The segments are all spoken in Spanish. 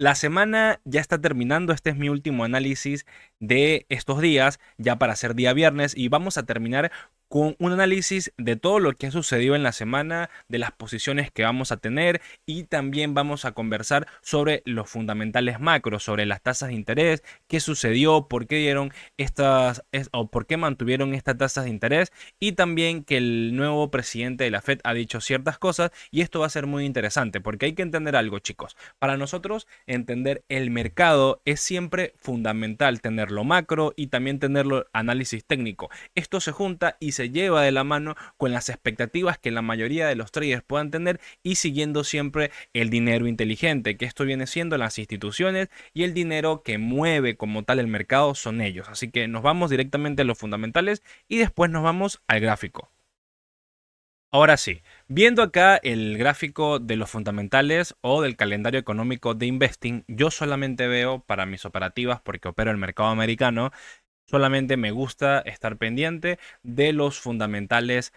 La semana ya está terminando, este es mi último análisis de estos días, ya para ser día viernes, y vamos a terminar con un análisis de todo lo que ha sucedido en la semana, de las posiciones que vamos a tener y también vamos a conversar sobre los fundamentales macros, sobre las tasas de interés, qué sucedió, por qué dieron o por qué mantuvieron estas tasas de interés y también que el nuevo presidente de la Fed ha dicho ciertas cosas y esto va a ser muy interesante porque hay que entender algo, chicos. Para nosotros entender el mercado es siempre fundamental tenerlo macro y también tenerlo análisis técnico. Esto se junta y se lleva de la mano con las expectativas que la mayoría de los traders puedan tener y siguiendo siempre el dinero inteligente, que esto viene siendo las instituciones y el dinero que mueve como tal el mercado son ellos. Así que nos vamos directamente a los fundamentales y después nos vamos al gráfico. Ahora sí, viendo acá el gráfico de los fundamentales o del calendario económico de Investing, yo solamente veo para mis operativas, porque opero el mercado americano, solamente me gusta estar pendiente de los fundamentales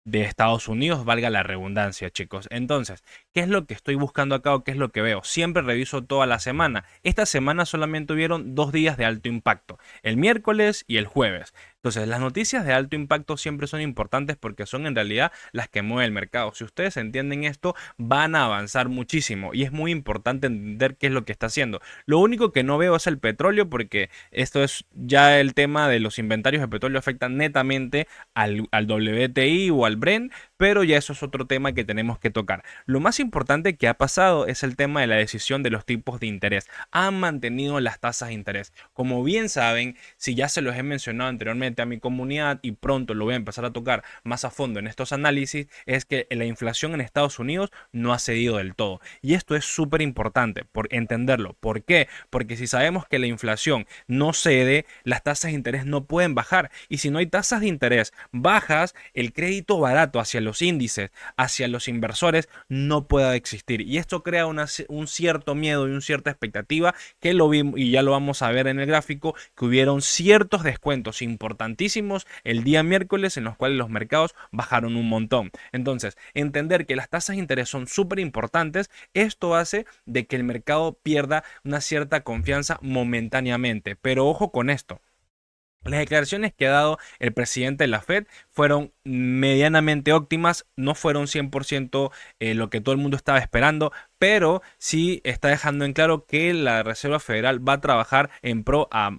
de Estados Unidos, valga la redundancia, chicos. Entonces, ¿qué es lo que estoy buscando acá o qué es lo que veo? Siempre reviso toda la semana. Esta semana solamente hubieron 2 días de alto impacto, el miércoles y el jueves. Entonces, las noticias de alto impacto siempre son importantes porque son en realidad las que mueven el mercado. Si ustedes entienden esto, van a avanzar muchísimo y es muy importante entender qué es lo que está haciendo. Lo único que no veo es el petróleo porque esto es ya el tema de los inventarios de petróleo afectan netamente al WTI o al Brent, pero ya eso es otro tema que tenemos que tocar. Lo más importante que ha pasado es el tema de la decisión de los tipos de interés. Han mantenido las tasas de interés. Como bien saben, si ya se los he mencionado anteriormente a mi comunidad y pronto lo voy a empezar a tocar más a fondo en estos análisis, es que la inflación en Estados Unidos no ha cedido del todo. Y esto es súper importante por entenderlo. ¿Por qué? Porque si sabemos que la inflación no cede, las tasas de interés no pueden bajar. Y si no hay tasas de interés bajas, el crédito barato hacia los índices, hacia los inversores, no puede existir. Y esto crea un cierto miedo y una cierta expectativa que lo vimos y ya lo vamos a ver en el gráfico, que hubieron ciertos descuentos importantísimos el día miércoles en los cuales los mercados bajaron un montón. Entonces, entender que las tasas de interés son súper importantes, esto hace de que el mercado pierda una cierta confianza momentáneamente. Pero ojo con esto. Las declaraciones que ha dado el presidente de la Fed fueron medianamente óptimas, no fueron 100% lo que todo el mundo estaba esperando, pero sí está dejando en claro que la Reserva Federal va a trabajar en pro a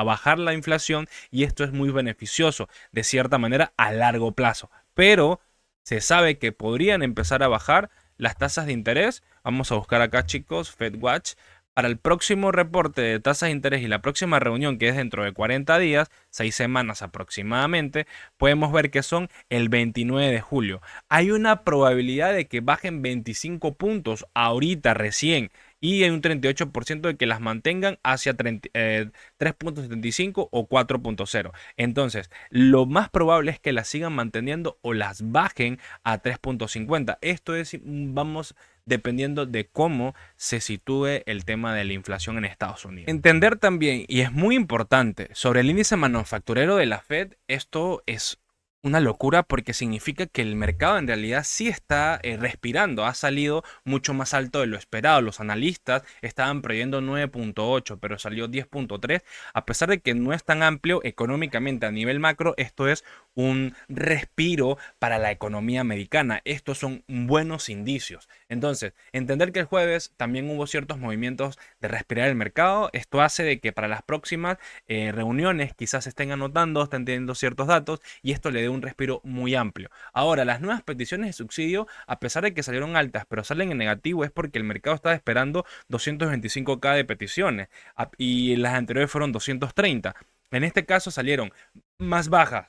bajar la inflación y esto es muy beneficioso de cierta manera a largo plazo. Pero se sabe que podrían empezar a bajar las tasas de interés. Vamos a buscar acá, chicos, FedWatch. Para el próximo reporte de tasas de interés y la próxima reunión, que es dentro de 40 días, 6 semanas aproximadamente, podemos ver que son el 29 de julio. Hay una probabilidad de que bajen 25 puntos ahorita recién y hay un 38% de que las mantengan hacia 3.75 o 4.0. Entonces, lo más probable es que las sigan manteniendo o las bajen a 3.50. Esto es, vamos dependiendo de cómo se sitúe el tema de la inflación en Estados Unidos. Entender también, y es muy importante, sobre el índice manufacturero de la Fed, esto es una locura porque significa que el mercado en realidad sí está respirando, ha salido mucho más alto de lo esperado. Los analistas estaban previendo 9.8, pero salió 10.3. A pesar de que no es tan amplio económicamente a nivel macro, esto es un respiro para la economía americana. Estos son buenos indicios. Entonces, entender que el jueves también hubo ciertos movimientos de respirar el mercado, esto hace de que para las próximas reuniones quizás estén anotando, estén teniendo ciertos datos y esto le dé un respiro muy amplio. Ahora, las nuevas peticiones de subsidio, a pesar de que salieron altas, pero salen en negativo, es porque el mercado estaba esperando 225K de peticiones y las anteriores fueron 230. En este caso salieron más bajas.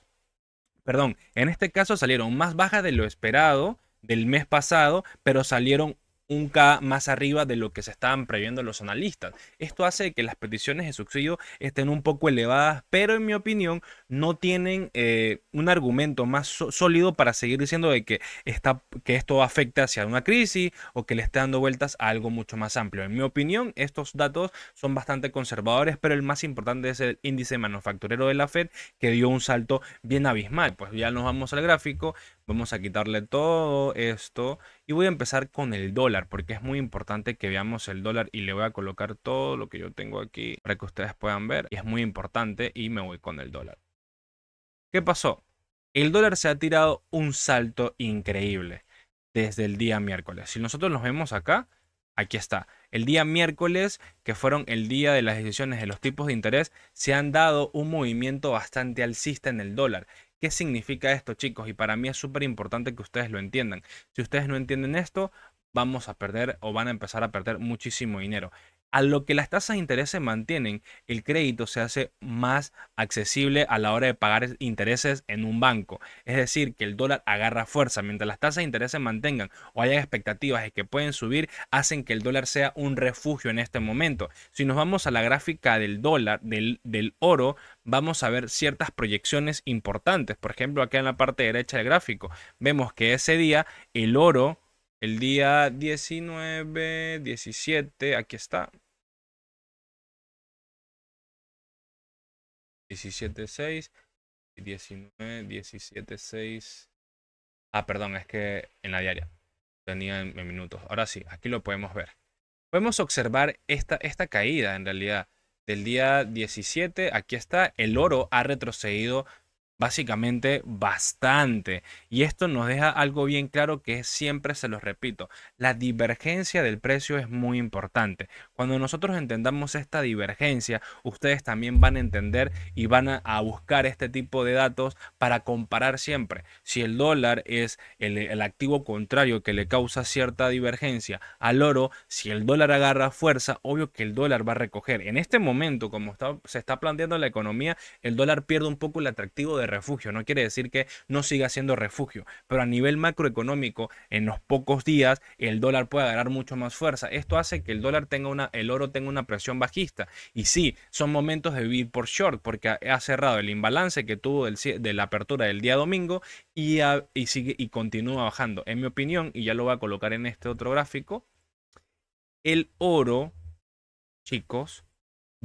Perdón, en este caso salieron más bajas de lo esperado del mes pasado, pero salieron un K más arriba de lo que se estaban previendo los analistas. Esto hace que las peticiones de subsidio estén un poco elevadas, pero en mi opinión no tienen un argumento más sólido para seguir diciendo de que esto afecte hacia una crisis o que le esté dando vueltas a algo mucho más amplio. En mi opinión, estos datos son bastante conservadores, pero el más importante es el índice manufacturero de la Fed que dio un salto bien abismal. Pues ya nos vamos al gráfico. Vamos a quitarle todo esto y voy a empezar con el dólar porque es muy importante que veamos el dólar y le voy a colocar todo lo que yo tengo aquí para que ustedes puedan ver. Y es muy importante y me voy con el dólar. ¿Qué pasó? El dólar se ha tirado un salto increíble desde el día miércoles. Si nosotros nos vemos acá, aquí está. El día miércoles, que fueron el día de las decisiones de los tipos de interés, se han dado un movimiento bastante alcista en el dólar. ¿Qué significa esto, chicos? Y para mí es súper importante que ustedes lo entiendan. Si ustedes no entienden esto, vamos a perder o van a empezar a perder muchísimo dinero. A lo que las tasas de interés se mantienen, el crédito se hace más accesible a la hora de pagar intereses en un banco. Es decir, que el dólar agarra fuerza. Mientras las tasas de interés se mantengan o haya expectativas de que pueden subir, hacen que el dólar sea un refugio en este momento. Si nos vamos a la gráfica del dólar, del oro, vamos a ver ciertas proyecciones importantes. Por ejemplo, acá en la parte derecha del gráfico, vemos que ese día el oro, el día 19, 17, aquí está. 17.6, 19, 17.6. Ah, perdón, es que en la diaria tenía en minutos. Ahora sí, aquí lo podemos ver. Podemos observar esta caída en realidad del día 17. Aquí está, el oro ha retrocedido básicamente bastante. Y esto nos deja algo bien claro que siempre se los repito, la divergencia del precio es muy importante. Cuando nosotros entendamos esta divergencia, ustedes también van a entender y van a buscar este tipo de datos para comparar siempre. Si el dólar es el activo contrario que le causa cierta divergencia al oro, si el dólar agarra fuerza, obvio que el dólar va a recoger. En este momento, como se está planteando la economía, el dólar pierde un poco el atractivo de refugio. No quiere decir que no siga siendo refugio, pero a nivel macroeconómico, en los pocos días, el dólar puede agarrar mucho más fuerza. Esto hace que el oro tenga una presión bajista. Y sí, son momentos de vivir por short, porque ha cerrado el imbalance que tuvo de la apertura del día domingo y sigue y continúa bajando. En mi opinión, y ya lo voy a colocar en este otro gráfico, el oro, chicos,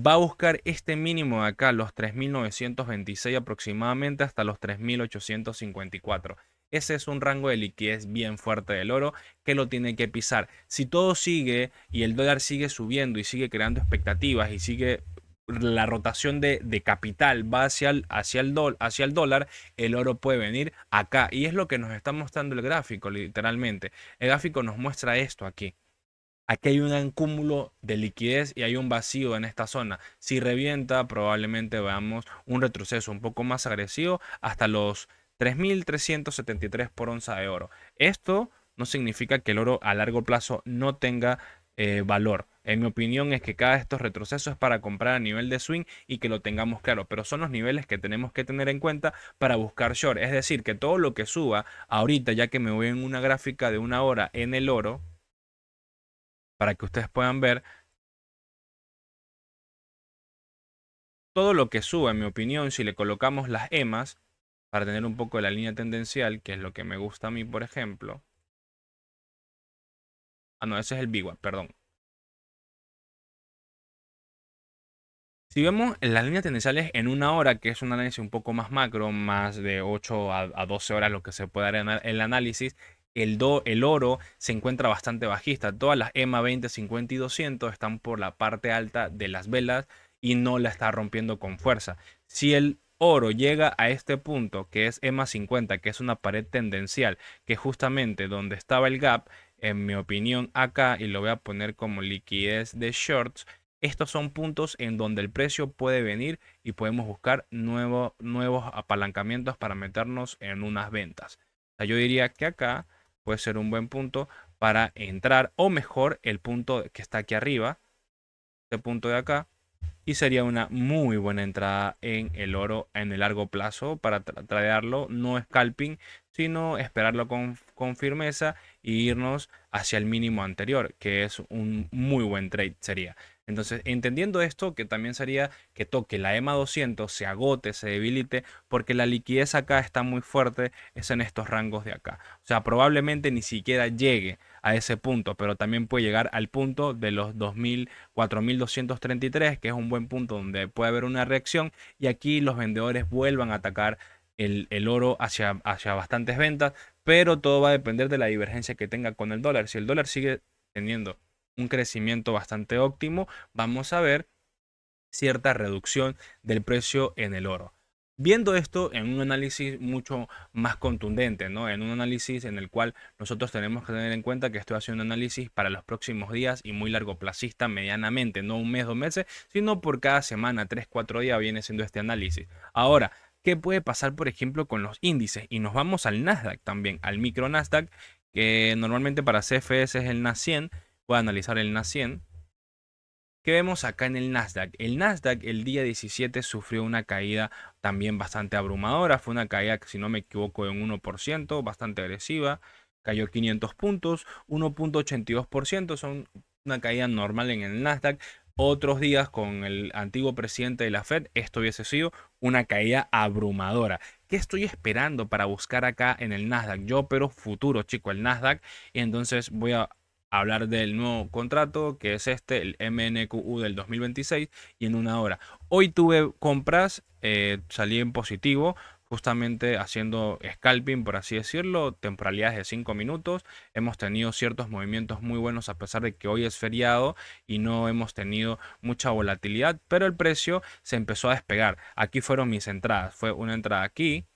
va a buscar este mínimo de acá, los 3.926 aproximadamente hasta los 3.854. Ese es un rango de liquidez bien fuerte del oro que lo tiene que pisar. Si todo sigue y el dólar sigue subiendo y sigue creando expectativas y sigue la rotación de capital va hacia el dólar, el oro puede venir acá. Y es lo que nos está mostrando el gráfico, literalmente. El gráfico nos muestra esto aquí. Aquí hay un cúmulo de liquidez y hay un vacío en esta zona. Si revienta, probablemente veamos un retroceso un poco más agresivo hasta los 3.373 por onza de oro. Esto no significa que el oro a largo plazo no tenga valor. En mi opinión es que cada de estos retrocesos es para comprar a nivel de swing y que lo tengamos claro, pero son los niveles que tenemos que tener en cuenta para buscar short. Es decir, que todo lo que suba ahorita, ya que me voy en una gráfica de una hora en el oro, para que ustedes puedan ver, todo lo que suba, en mi opinión, si le colocamos las EMAs, para tener un poco de la línea tendencial, que es lo que me gusta a mí, por ejemplo. Ah, no, ese es el VWAP, perdón. Si vemos las líneas tendenciales en una hora, que es un análisis un poco más macro, más de 8 a 12 horas lo que se puede dar en el análisis, el oro se encuentra bastante bajista. Todas las EMA 20, 50 y 200 están por la parte alta de las velas y no la está rompiendo con fuerza. Si el oro llega a este punto, que es EMA 50, que es una pared tendencial, que es justamente donde estaba el gap, en mi opinión acá, y lo voy a poner como liquidez de shorts, estos son puntos en donde el precio puede venir y podemos buscar nuevos apalancamientos para meternos en unas ventas. O sea, yo diría que acá puede ser un buen punto para entrar, o mejor el punto que está aquí arriba, este punto de acá, y sería una muy buena entrada en el oro en el largo plazo para tradearlo, no scalping, sino esperarlo con firmeza e irnos hacia el mínimo anterior, que es un muy buen trade sería. Entonces, entendiendo esto, que también sería que toque la EMA 200, se agote, se debilite, porque la liquidez acá está muy fuerte, es en estos rangos de acá. O sea, probablemente ni siquiera llegue a ese punto, pero también puede llegar al punto de los 4.233, que es un buen punto donde puede haber una reacción y aquí los vendedores vuelvan a atacar el oro hacia bastantes ventas, pero todo va a depender de la divergencia que tenga con el dólar. Si el dólar sigue teniendo un crecimiento bastante óptimo, vamos a ver cierta reducción del precio en el oro. Viendo esto en un análisis mucho más contundente, ¿no? En un análisis en el cual nosotros tenemos que tener en cuenta que estoy haciendo un análisis para los próximos días y muy largoplacista medianamente, no un mes, 2 meses, sino por cada semana, 3, 4 días viene siendo este análisis. Ahora, ¿qué puede pasar, por ejemplo, con los índices? Y nos vamos al Nasdaq también, al micro Nasdaq, que normalmente para CFS es el NAS 100. Voy a analizar el NAS 100. ¿Qué vemos acá en el Nasdaq? El Nasdaq el día 17 sufrió una caída también bastante abrumadora. Fue una caída, si no me equivoco, de un 1%, bastante agresiva. Cayó 500 puntos, 1,82%. Son una caída normal en el Nasdaq. Otros días con el antiguo presidente de la Fed, esto hubiese sido una caída abrumadora. ¿Qué estoy esperando para buscar acá en el Nasdaq? Yo opero futuro, chico, el Nasdaq. Y entonces voy a hablar del nuevo contrato, que es este, el MNQU del 2026, y en una hora. Hoy tuve compras, salí en positivo, justamente haciendo scalping, por así decirlo, temporalidades de 5 minutos. Hemos tenido ciertos movimientos muy buenos a pesar de que hoy es feriado y no hemos tenido mucha volatilidad, pero el precio se empezó a despegar. Aquí fueron mis entradas. Fue una entrada aquí.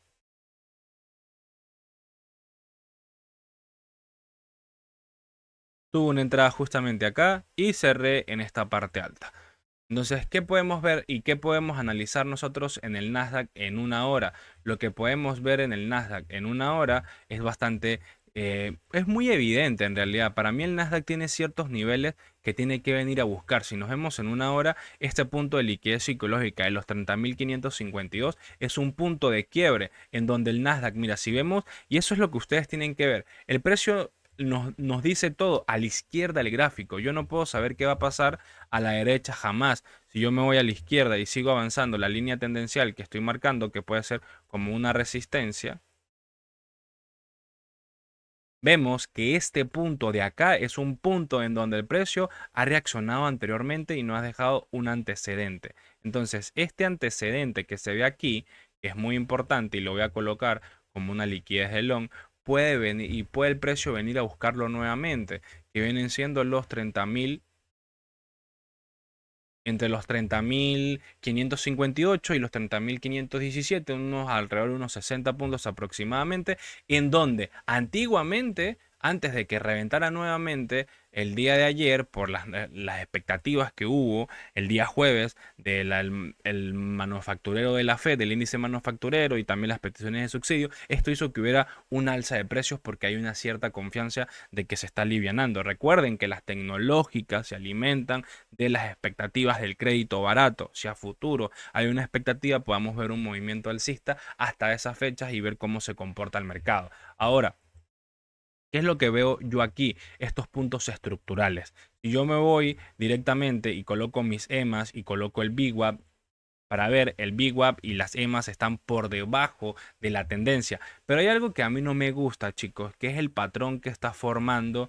Tuve una entrada justamente acá y cerré en esta parte alta. Entonces, ¿qué podemos ver y qué podemos analizar nosotros en el Nasdaq en una hora? Lo que podemos ver en el Nasdaq en una hora es bastante, es muy evidente en realidad. Para mí el Nasdaq tiene ciertos niveles que tiene que venir a buscar. Si nos vemos en una hora, este punto de liquidez psicológica de los 30.552 es un punto de quiebre en donde el Nasdaq, mira, si vemos, y eso es lo que ustedes tienen que ver, el precio nos dice todo a la izquierda del gráfico. Yo no puedo saber qué va a pasar a la derecha jamás. Si yo me voy a la izquierda y sigo avanzando la línea tendencial que estoy marcando, que puede ser como una resistencia, vemos que este punto de acá es un punto en donde el precio ha reaccionado anteriormente y no ha dejado un antecedente. Entonces, este antecedente que se ve aquí, que es muy importante y lo voy a colocar como una liquidez de long, puede venir y puede el precio venir a buscarlo nuevamente, que vienen siendo los 30.000, entre los 30.558 y los 30.517, unos alrededor de unos 60 puntos aproximadamente, en donde antiguamente, antes de que reventara nuevamente el día de ayer, por las expectativas que hubo el día jueves del el manufacturero de la FED, del índice manufacturero y también las peticiones de subsidio, esto hizo que hubiera un alza de precios porque hay una cierta confianza de que se está alivianando. Recuerden que las tecnológicas se alimentan de las expectativas del crédito barato. Si a futuro hay una expectativa, podamos ver un movimiento alcista hasta esas fechas y ver cómo se comporta el mercado. Ahora, ¿qué es lo que veo yo aquí? Estos puntos estructurales. Si yo me voy directamente y coloco mis EMAs y coloco el VWAP, para ver, el VWAP y las EMAs están por debajo de la tendencia. Pero hay algo que a mí no me gusta, chicos, que es el patrón que está formando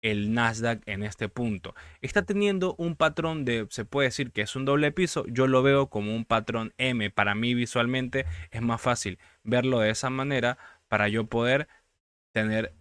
el Nasdaq en este punto. Está teniendo un patrón de, se puede decir que es un doble piso, yo lo veo como un patrón M. Para mí visualmente es más fácil verlo de esa manera para yo poder tener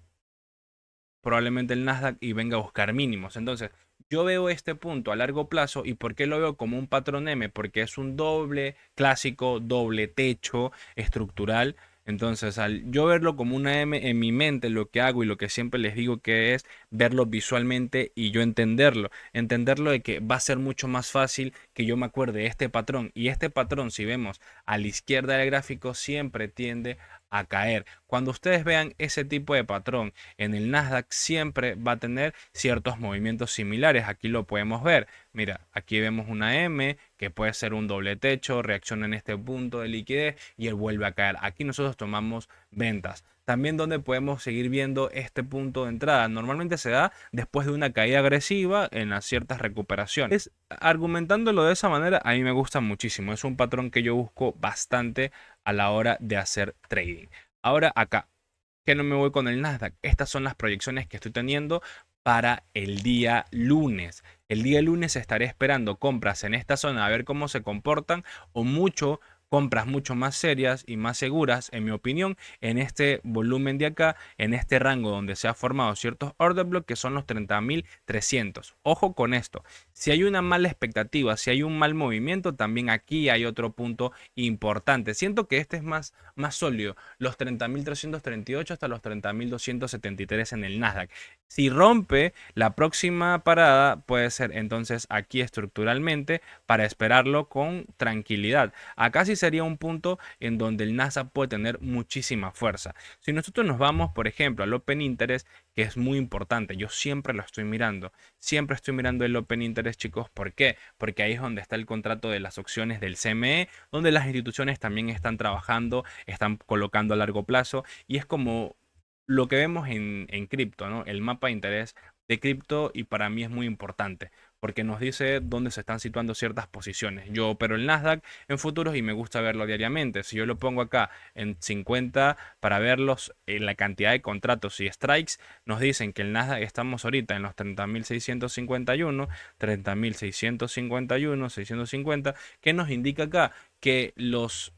probablemente el Nasdaq y venga a buscar mínimos. Entonces, yo veo este punto a largo plazo. ¿Y por qué lo veo como un patrón M? Porque es un doble clásico, doble techo estructural. Entonces, al yo verlo como una M en mi mente, lo que hago y lo que siempre les digo que es verlo visualmente y yo entenderlo. Entenderlo de que va a ser mucho más fácil que yo me acuerde de este patrón. Y este patrón, si vemos a la izquierda del gráfico, siempre tiende a caer. Cuando ustedes vean ese tipo de patrón en el Nasdaq, siempre va a tener ciertos movimientos similares. Aquí lo podemos ver. Mira, aquí vemos una M que puede ser un doble techo, reacciona en este punto de liquidez y él vuelve a caer. Aquí nosotros tomamos ventas. También donde podemos seguir viendo este punto de entrada. Normalmente se da después de una caída agresiva en las ciertas recuperaciones. Argumentándolo de esa manera, a mí me gusta muchísimo. Es un patrón que yo busco bastante a la hora de hacer trading. Ahora acá, que no me voy con el Nasdaq. Estas son las proyecciones que estoy teniendo para el día lunes. El día lunes estaré esperando compras en esta zona a ver cómo se comportan o mucho compras mucho más serias y más seguras, en mi opinión, en este volumen de acá, en este rango donde se ha formado ciertos order block que son los 30.300. Ojo con esto, si hay una mala expectativa, si hay un mal movimiento, también aquí hay otro punto importante. Siento que este es más sólido, los 30.338 hasta los 30.273 en el Nasdaq. Si rompe la próxima parada, puede ser entonces aquí estructuralmente para esperarlo con tranquilidad. Acá sí sería un punto en donde el Nasdaq puede tener muchísima fuerza. Si nosotros nos vamos, por ejemplo, al Open Interest, que es muy importante, yo siempre lo estoy mirando. Siempre estoy mirando el Open Interest, chicos. ¿Por qué? Porque ahí es donde está el contrato de las opciones del CME, donde las instituciones también están trabajando, están colocando a largo plazo y es como lo que vemos en cripto, ¿no? El mapa de interés de cripto y para mí es muy importante porque nos dice dónde se están situando ciertas posiciones. Yo opero el Nasdaq en futuros y me gusta verlo diariamente. Si yo lo pongo acá en 50 para verlos en la cantidad de contratos y strikes, nos dicen que el Nasdaq estamos ahorita en los 30.651, 30.651, 650, que nos indica acá que los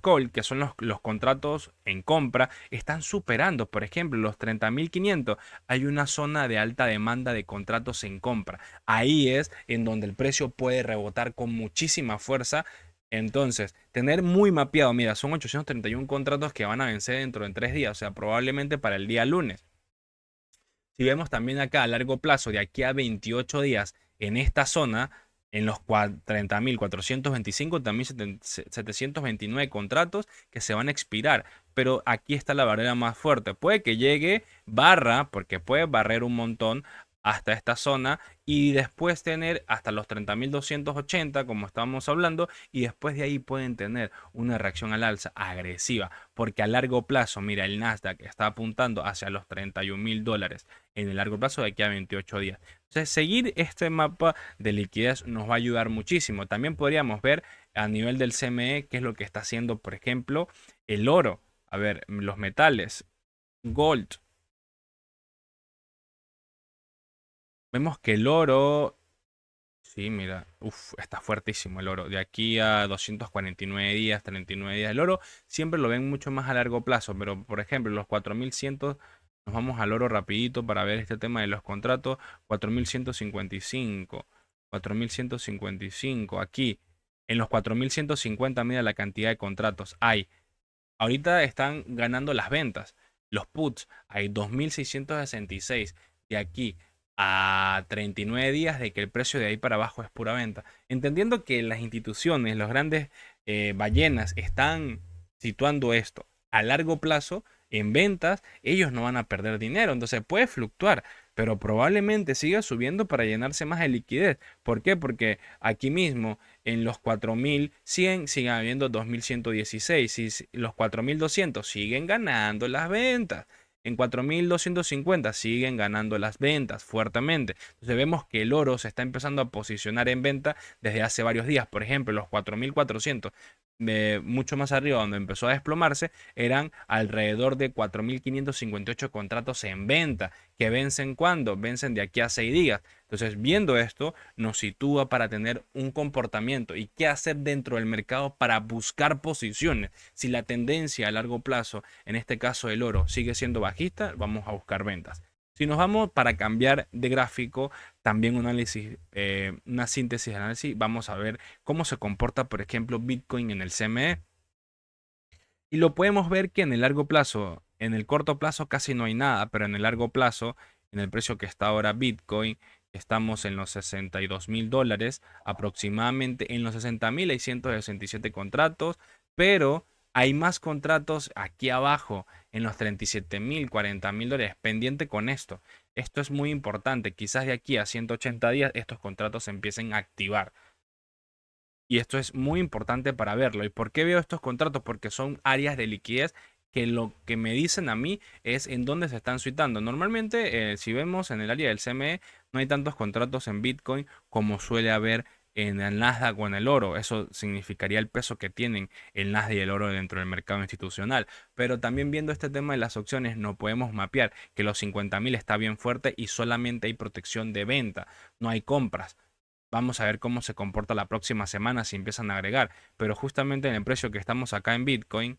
call, que son los contratos en compra, están superando, por ejemplo, los 30.500. Hay una zona de alta demanda de contratos en compra. Ahí es en donde el precio puede rebotar con muchísima fuerza. Entonces, tener muy mapeado, mira, son 831 contratos que van a vencer dentro de 3 días, o sea, probablemente para el día lunes. Si vemos también acá a largo plazo, de aquí a 28 días, en esta zona, en los 30.425, también 729 contratos que se van a expirar. Pero aquí está la barrera más fuerte. Puede que llegue barra, porque puede barrer un montón hasta esta zona y después tener hasta los 30.280 como estábamos hablando, y después de ahí pueden tener una reacción al alza agresiva, porque a largo plazo, mira, el Nasdaq está apuntando hacia los 31.000 dólares en el largo plazo de aquí a 28 días. Entonces, seguir este mapa de liquidez nos va a ayudar muchísimo. También podríamos ver a nivel del CME qué es lo que está haciendo, por ejemplo, el oro. A ver, los metales, gold. Vemos que el oro, sí, mira, está fuertísimo el oro. De aquí a 249 días, 39 días, el oro siempre lo ven mucho más a largo plazo, pero por ejemplo, los 4.100, nos vamos al oro rapidito para ver este tema de los contratos, 4.155, 4.155, aquí, en los 4.150, mira la cantidad de contratos hay. Ahorita están ganando las ventas, los puts, hay 2.666 de aquí a 39 días de que el precio de ahí para abajo es pura venta. Entendiendo que las instituciones, los grandes ballenas están situando esto a largo plazo en ventas, ellos no van a perder dinero. Entonces puede fluctuar, pero probablemente siga subiendo para llenarse más de liquidez. ¿Por qué? Porque aquí mismo en los 4.100 siguen habiendo 2.116 y los 4.200 siguen ganando las ventas. En 4.250 siguen ganando las ventas fuertemente. Entonces vemos que el oro se está empezando a posicionar en venta desde hace varios días. Por ejemplo, los 4.400, mucho más arriba donde empezó a desplomarse, eran alrededor de 4.558 contratos en venta que vencen cuando vencen de aquí a 6 días. Entonces, viendo esto, nos sitúa para tener un comportamiento y qué hacer dentro del mercado para buscar posiciones. Si la tendencia a largo plazo, en este caso el oro, sigue siendo bajista, vamos a buscar ventas. Si nos vamos para cambiar de gráfico, también un análisis, una síntesis de análisis, vamos a ver cómo se comporta, por ejemplo, Bitcoin en el CME. Y lo podemos ver que en el largo plazo, en el corto plazo casi no hay nada, pero en el largo plazo, en el precio que está ahora Bitcoin, estamos en los 62.000 dólares, aproximadamente en los 60.000 hay 167 contratos, pero hay más contratos aquí abajo, en los 37.000, 40.000 dólares, pendiente con esto. Esto es muy importante, quizás de aquí a 180 días estos contratos se empiecen a activar. Y esto es muy importante para verlo. ¿Y por qué veo estos contratos? Porque son áreas de liquidez que lo que me dicen a mí es en dónde se están suitando. Normalmente, si vemos en el área del CME, no hay tantos contratos en Bitcoin como suele haber en el Nasdaq o en el oro. Eso significaría el peso que tienen el Nasdaq y el oro dentro del mercado institucional. Pero también viendo este tema de las opciones, no podemos mapear que los 50.000 está bien fuerte y solamente hay protección de venta, no hay compras. Vamos a ver cómo se comporta la próxima semana si empiezan a agregar. Pero justamente en el precio que estamos acá en Bitcoin.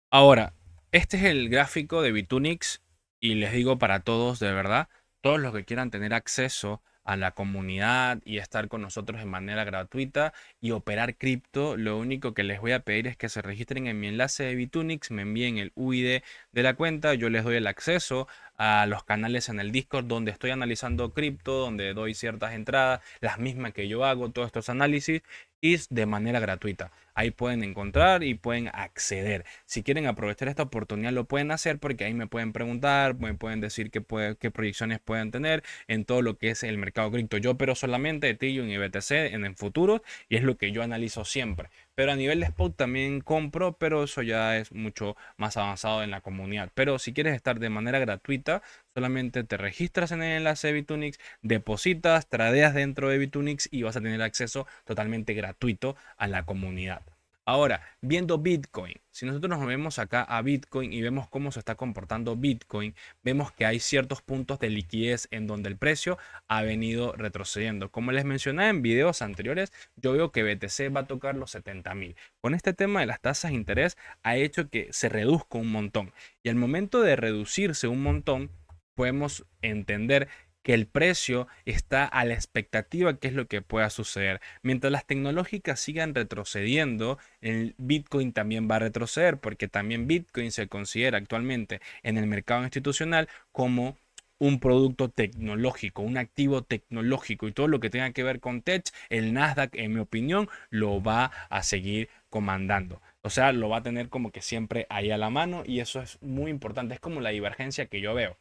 Ahora, este es el gráfico de Bitunix y les digo para todos, de verdad, todos los que quieran tener acceso a la comunidad y estar con nosotros de manera gratuita y operar cripto, lo único que les voy a pedir es que se registren en mi enlace de Bitunix, me envíen el UID de la cuenta, yo les doy el acceso a los canales en el Discord donde estoy analizando cripto, donde doy ciertas entradas, las mismas que yo hago, todos estos análisis y de manera gratuita. Ahí pueden encontrar y pueden acceder. Si quieren aprovechar esta oportunidad, lo pueden hacer porque ahí me pueden preguntar, me pueden decir qué proyecciones pueden tener en todo lo que es el mercado cripto. Yo opero solamente Ethereum y BTC en el futuro y es lo que yo analizo siempre. Pero a nivel de spot también compro, pero eso ya es mucho más avanzado en la comunidad. Pero si quieres estar de manera gratuita, solamente te registras en el enlace de Bitunix, depositas, tradeas dentro de Bitunix y vas a tener acceso totalmente gratuito a la comunidad. Ahora, viendo Bitcoin, si nosotros nos movemos acá a Bitcoin y vemos cómo se está comportando Bitcoin, vemos que hay ciertos puntos de liquidez en donde el precio ha venido retrocediendo. Como les mencioné en videos anteriores, yo veo que BTC va a tocar los 70.000. Con este tema de las tasas de interés ha hecho que se reduzca un montón. Y al momento de reducirse un montón, podemos entender que el precio está a la expectativa que es lo que pueda suceder. Mientras las tecnológicas sigan retrocediendo, el Bitcoin también va a retroceder porque también Bitcoin se considera actualmente en el mercado institucional como un producto tecnológico, un activo tecnológico y todo lo que tenga que ver con tech, el Nasdaq, en mi opinión, lo va a seguir comandando. O sea, lo va a tener como que siempre ahí a la mano y eso es muy importante. Es como la divergencia que yo veo.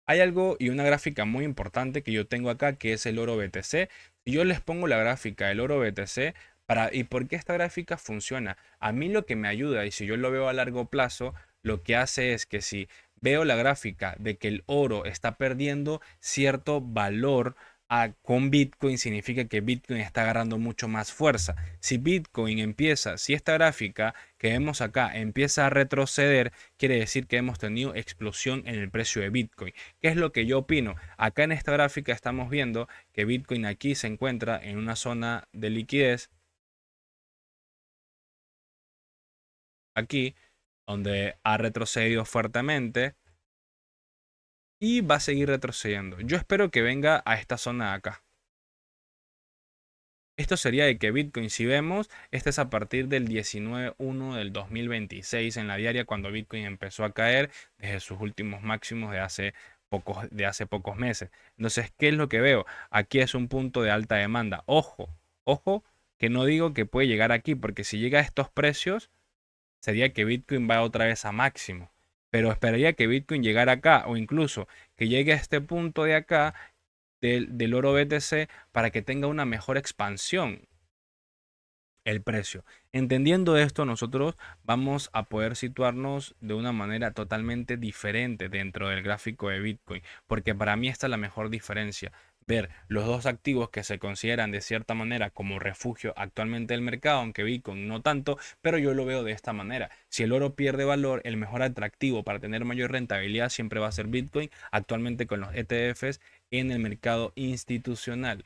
Hay algo y una gráfica muy importante que yo tengo acá que es el oro BTC. Y yo les pongo la gráfica del oro BTC ¿y por qué esta gráfica funciona? A mí lo que me ayuda y si yo lo veo a largo plazo, lo que hace es que si veo la gráfica de que el oro está perdiendo cierto valor con Bitcoin, significa que Bitcoin está agarrando mucho más fuerza. Si Bitcoin empieza, si esta gráfica que vemos acá empieza a retroceder, quiere decir que hemos tenido explosión en el precio de Bitcoin. ¿Qué es lo que yo opino? Acá en esta gráfica estamos viendo que Bitcoin aquí se encuentra en una zona de liquidez, aquí, donde ha retrocedido fuertemente y va a seguir retrocediendo. Yo espero que venga a esta zona de acá. Esto sería de que Bitcoin, si vemos, este es a partir del 19.1 del 2026 en la diaria, cuando Bitcoin empezó a caer desde sus últimos máximos de hace pocos meses. Entonces, ¿qué es lo que veo? Aquí es un punto de alta demanda. Ojo, ojo, que no digo que puede llegar aquí, porque si llega a estos precios, sería que Bitcoin va otra vez a máximo. Pero esperaría que Bitcoin llegara acá o incluso que llegue a este punto de acá del oro BTC para que tenga una mejor expansión el precio. Entendiendo esto, nosotros vamos a poder situarnos de una manera totalmente diferente dentro del gráfico de Bitcoin, porque para mí esta es la mejor diferencia. Ver los dos activos que se consideran de cierta manera como refugio actualmente del mercado, aunque Bitcoin no tanto, pero yo lo veo de esta manera. Si el oro pierde valor, el mejor atractivo para tener mayor rentabilidad siempre va a ser Bitcoin, actualmente con los ETFs en el mercado institucional.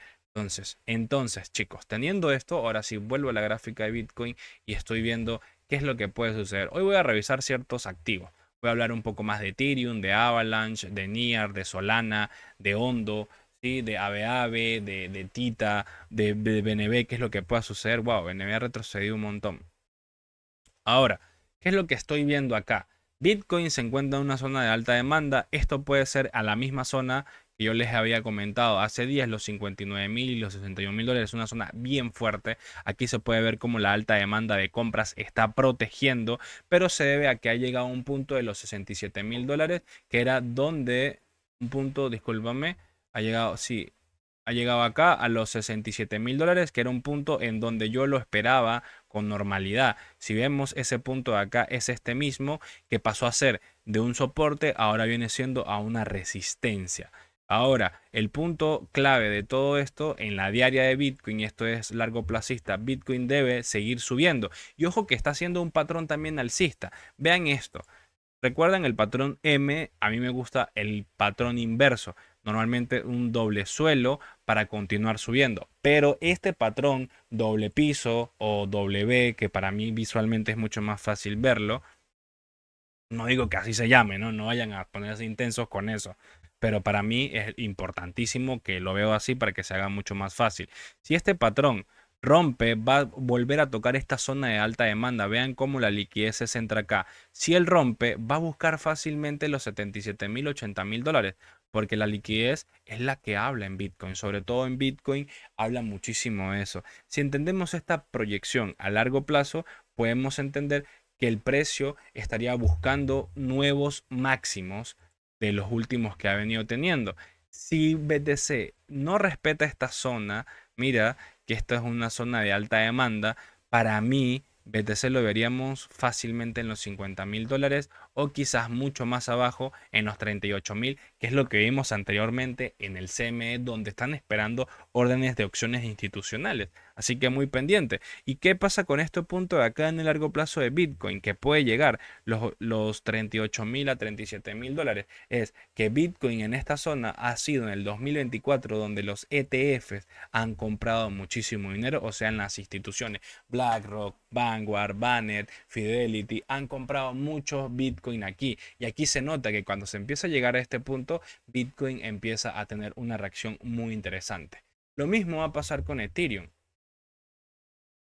Entonces, chicos, teniendo esto, ahora sí vuelvo a la gráfica de Bitcoin y estoy viendo qué es lo que puede suceder. Hoy voy a revisar ciertos activos. Voy a hablar un poco más de Ethereum, de Avalanche, de NIAR, de Solana, de Ondo, ¿sí? De Aave, de Tita, de BNB, qué es lo que pueda suceder. Wow, BNB ha retrocedido un montón. Ahora, ¿qué es lo que estoy viendo acá? Bitcoin se encuentra en una zona de alta demanda. Esto puede ser a la misma zona que yo les había comentado hace días, los 59.000 y los 61.000 dólares, una zona bien fuerte. Aquí se puede ver cómo la alta demanda de compras está protegiendo, pero se debe a que ha llegado a un punto de los 67.000 dólares, que era donde, un punto, discúlpame, ha llegado, sí, ha llegado acá a los 67.000 dólares, que era un punto en donde yo lo esperaba con normalidad. Si vemos ese punto de acá, es este mismo que pasó a ser de un soporte, ahora viene siendo a una resistencia. Ahora, el punto clave de todo esto en la diaria de Bitcoin, y esto es largo plazista, Bitcoin debe seguir subiendo. Y ojo que está haciendo un patrón también alcista. Vean esto. Recuerden el patrón M, a mí me gusta el patrón inverso, normalmente un doble suelo para continuar subiendo. Pero este patrón doble piso o W, que para mí visualmente es mucho más fácil verlo, no digo que así se llame, ¿no? No vayan a ponerse intensos con eso. Pero para mí es importantísimo que lo veo así para que se haga mucho más fácil. Si este patrón rompe, va a volver a tocar esta zona de alta demanda. Vean cómo la liquidez se centra acá. Si él rompe, va a buscar fácilmente los 77.000, 80.000 dólares. Porque la liquidez es la que habla en Bitcoin. Sobre todo en Bitcoin habla muchísimo de eso. Si entendemos esta proyección a largo plazo, podemos entender que el precio estaría buscando nuevos máximos de los últimos que ha venido teniendo. Si BTC no respeta esta zona, mira que esta es una zona de alta demanda, para mí BTC lo veríamos fácilmente en los 50.000 dólares o quizás mucho más abajo en los 38.000, que es lo que vimos anteriormente en el CME, donde están esperando órdenes de opciones institucionales. Así que muy pendiente. ¿Y qué pasa con este punto de acá en el largo plazo de Bitcoin? Que puede llegar los 38.000 a 37.000 dólares. Es que Bitcoin en esta zona ha sido en el 2024 donde los ETFs han comprado muchísimo dinero, o sea, en las instituciones. BlackRock, Vanguard, Banet, Fidelity han comprado muchos Bitcoin aquí. Y aquí se nota que cuando se empieza a llegar a este punto, Bitcoin empieza a tener una reacción muy interesante. Lo mismo va a pasar con Ethereum.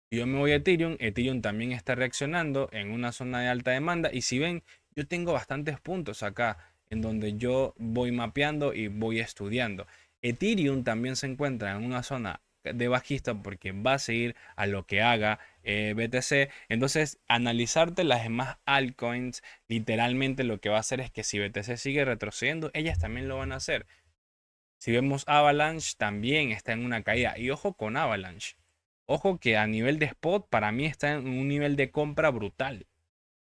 Si yo me voy a Ethereum, Ethereum también está reaccionando en una zona de alta demanda. Y si ven, yo tengo bastantes puntos acá en donde yo voy mapeando y voy estudiando. Ethereum también se encuentra en una zona de bajista porque va a seguir a lo que haga BTC. Entonces, analizarte las demás altcoins, literalmente lo que va a hacer es que si BTC sigue retrocediendo, ellas también lo van a hacer. Si vemos Avalanche, también está en una caída. Y ojo con Avalanche. Ojo que a nivel de spot, para mí está en un nivel de compra brutal.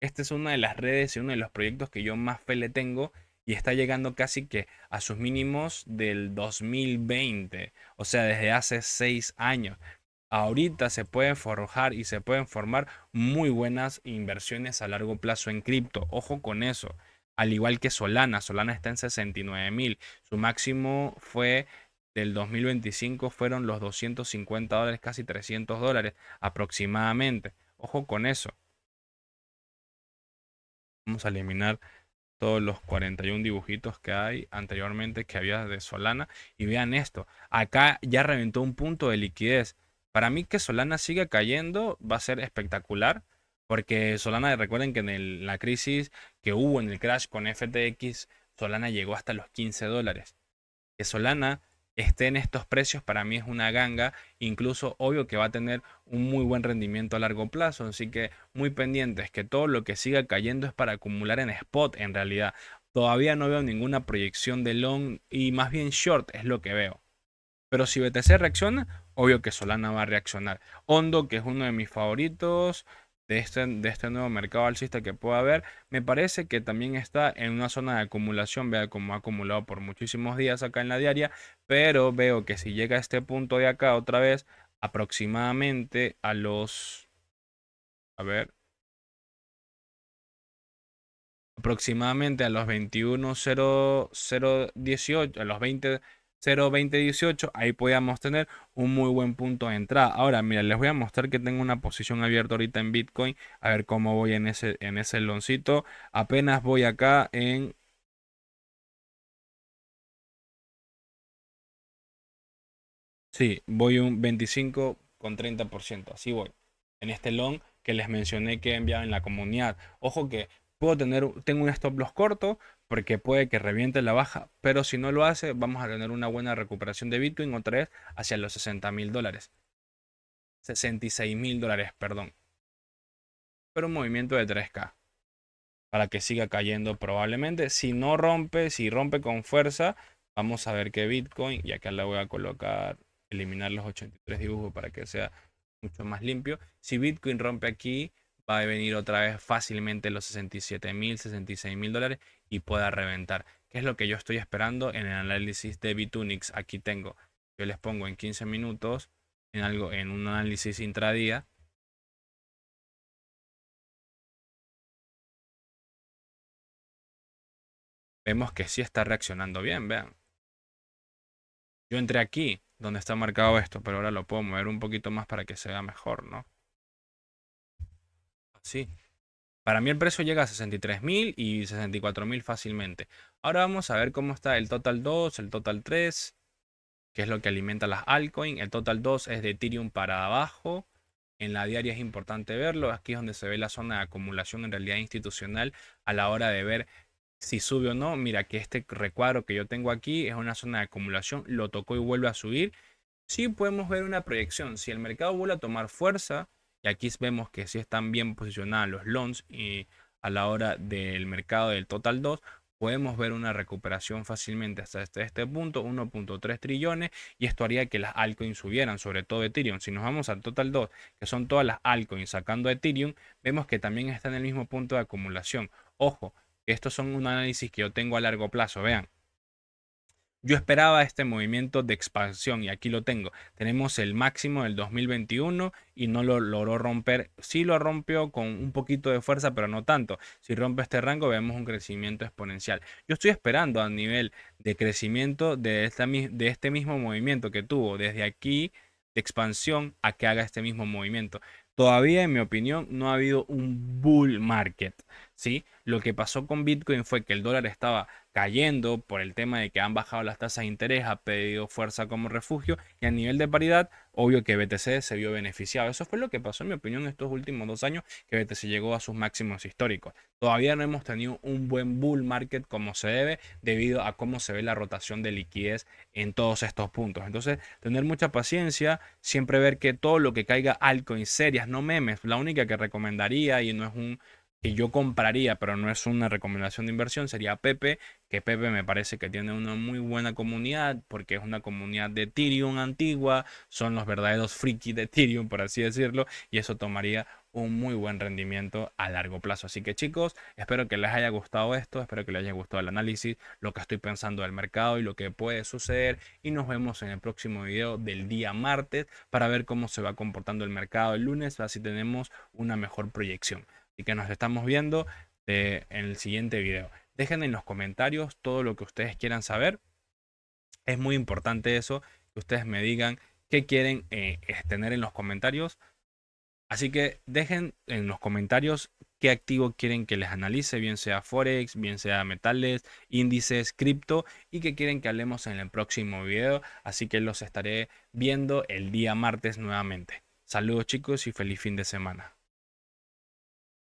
Esta es una de las redes y uno de los proyectos que yo más fe le tengo y está llegando casi que a sus mínimos del 2020, o sea, desde hace 6 años. Ahorita se pueden forjar y se pueden formar muy buenas inversiones a largo plazo en cripto. Ojo con eso. Al igual que Solana, Solana está en 69.000. Su máximo fue del 2025, fueron los 250 dólares, casi 300 dólares aproximadamente. Ojo con eso. Vamos a eliminar todos los 41 dibujitos que hay anteriormente que había de Solana. Y vean esto, acá ya reventó un punto de liquidez. Para mí que Solana siga cayendo va a ser espectacular. Porque Solana, recuerden que en la crisis que hubo en el crash con FTX, Solana llegó hasta los 15 dólares. Que Solana esté en estos precios para mí es una ganga, incluso obvio que va a tener un muy buen rendimiento a largo plazo, así que muy pendientes que todo lo que siga cayendo es para acumular en spot en realidad. Todavía no veo ninguna proyección de long y más bien short es lo que veo. Pero si BTC reacciona, obvio que Solana va a reaccionar. Hondo, que es uno de mis favoritos de este nuevo mercado alcista que pueda haber, me parece que también está en una zona de acumulación. Vea cómo ha acumulado por muchísimos días acá en la diaria, pero veo que si llega a este punto de acá otra vez, aproximadamente a los... A ver, aproximadamente a los 21.0018, a los 20.02018, ahí podíamos tener un muy buen punto de entrada. Ahora, mira, les voy a mostrar que tengo una posición abierta ahorita en Bitcoin, a ver cómo voy en ese loncito. Apenas voy acá en... Sí, voy un 25,30%, así voy. En este long que les mencioné que he enviado en la comunidad. Ojo que tengo un stop loss corto porque puede que reviente la baja, pero si no lo hace, vamos a tener una buena recuperación de Bitcoin otra vez hacia los 60.000 dólares. 66.000 dólares, perdón. Pero un movimiento de 3K para que siga cayendo probablemente. Si no rompe, si rompe con fuerza, vamos a ver que Bitcoin, y acá le voy a colocar, eliminar los 83 dibujos para que sea mucho más limpio. Si Bitcoin rompe aquí, va a venir otra vez fácilmente los 67.000, 66.000 dólares y pueda reventar. ¿Qué es lo que yo estoy esperando en el análisis de Bitunix? Aquí tengo, yo les pongo en 15 minutos en un análisis intradía. vemos que sí está reaccionando bien, vean. Yo entré aquí, donde está marcado esto, pero ahora lo puedo mover un poquito más para que se vea mejor, ¿no? Así. Para mí el precio llega a 63.000 y 64.000 fácilmente. Ahora vamos a ver cómo está el Total 2, el Total 3, que es lo que alimenta las altcoins. El Total 2 es de Ethereum para abajo. En la diaria es importante verlo. Aquí es donde se ve la zona de acumulación en realidad institucional a la hora de ver si sube o no. Mira que este recuadro que yo tengo aquí es una zona de acumulación. Lo tocó y vuelve a subir. Sí podemos ver una proyección. Si el mercado vuelve a tomar fuerza, y aquí vemos que sí están bien posicionados los longs y a la hora del mercado del Total 2, podemos ver una recuperación fácilmente hasta este punto, 1.3 trillones, y esto haría que las altcoins subieran, sobre todo Ethereum. Si nos vamos al Total 2, que son todas las altcoins sacando Ethereum, vemos que también está en el mismo punto de acumulación. Ojo, estos son un análisis que yo tengo a largo plazo, vean. Yo esperaba este movimiento de expansión y aquí lo tengo. Tenemos el máximo del 2021 y no lo logró romper. Sí lo rompió con un poquito de fuerza, pero no tanto. Si rompe este rango, vemos un crecimiento exponencial. Yo estoy esperando a nivel de crecimiento de este mismo movimiento que tuvo desde aquí de expansión a que haga este mismo movimiento. Todavía, en mi opinión, no ha habido un bull market, ¿sí? Lo que pasó con Bitcoin fue que el dólar estaba cayendo por el tema de que han bajado las tasas de interés, ha pedido fuerza como refugio y a nivel de paridad, obvio que BTC se vio beneficiado. Eso fue lo que pasó, en mi opinión, estos últimos 2 años, que BTC llegó a sus máximos históricos. Todavía no hemos tenido un buen bull market como se debe debido a cómo se ve la rotación de liquidez en todos estos puntos. Entonces, tener mucha paciencia, siempre ver que todo lo que caiga altcoins serias, no memes, la única que recomendaría y no es un que yo compraría, pero no es una recomendación de inversión, sería Pepe, que Pepe me parece que tiene una muy buena comunidad, porque es una comunidad de Ethereum antigua, son los verdaderos frikis de Ethereum, por así decirlo, y eso tomaría un muy buen rendimiento a largo plazo. Así que chicos, espero que les haya gustado esto, espero que les haya gustado el análisis, lo que estoy pensando del mercado y lo que puede suceder, y nos vemos en el próximo video del día martes para ver cómo se va comportando el mercado el lunes, así tenemos una mejor proyección. Así que nos estamos viendo en el siguiente video. Dejen en los comentarios todo lo que ustedes quieran saber. Es muy importante eso, que ustedes me digan qué quieren tener en los comentarios. Así que dejen en los comentarios qué activo quieren que les analice, bien sea Forex, bien sea metales, índices, cripto, y que quieren que hablemos en el próximo video. Así que los estaré viendo el día martes nuevamente. Saludos chicos y feliz fin de semana.